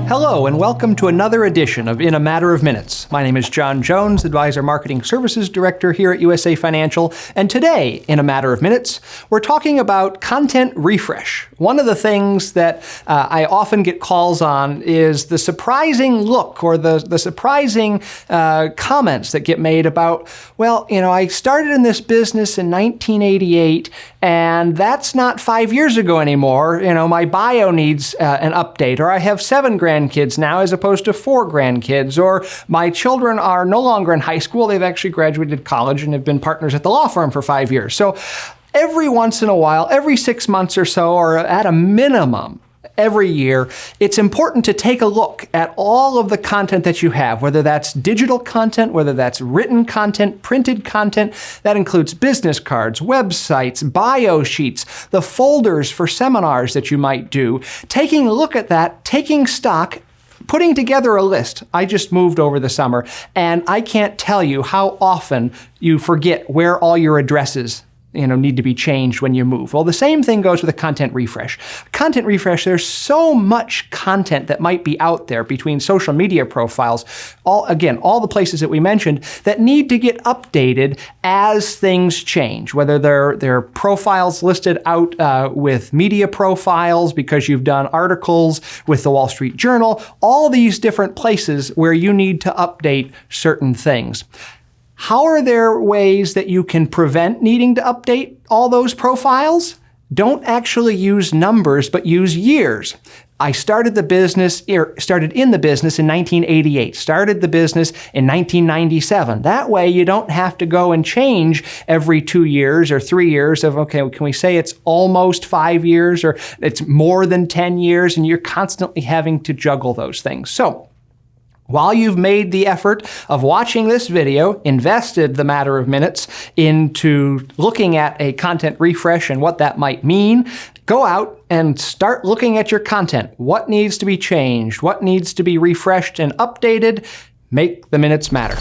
Hello and welcome to another edition of In a Matter of Minutes. My name is John Jones, Advisor Marketing Services Director here at USA Financial, and today, in a matter of minutes, we're talking about content refresh. One of the things that I often get calls on is the surprising look or the surprising comments that get made about, well, I started in this business in 1988 and that's not 5 years ago anymore. My bio needs an update, or I have 7 grandkids now as opposed to 4 grandkids, or my children are no longer in high school. They've actually graduated college and have been partners at the law firm for 5 years. So every once in a while, every 6 months or so, or at a minimum, every year, it's important to take a look at all of the content that you have, whether that's digital content, whether that's written content, printed content. That includes business cards, websites, bio sheets, the folders for seminars that you might do. Taking a look at that, taking stock, putting together a list. I just moved over the summer, and I can't tell you how often you forget where all your addresses need to be changed when you move. Well, the same thing goes with a content refresh. Content refresh, there's so much content that might be out there between social media profiles, all the places that we mentioned, that need to get updated as things change, whether they're profiles listed out with media profiles because you've done articles with the Wall Street Journal, all these different places where you need to update certain things. How are there ways that you can prevent needing to update all those profiles? Don't actually use numbers, but use years. I started in the business in 1988, started the business in 1997. That way you don't have to go and change every 2 years or 3 years of, okay, can we say it's almost 5 years or it's more than 10 years, and you're constantly having to juggle those things. So, while you've made the effort of watching this video, invested the matter of minutes into looking at a content refresh and what that might mean, go out and start looking at your content. What needs to be changed? What needs to be refreshed and updated? Make the minutes matter.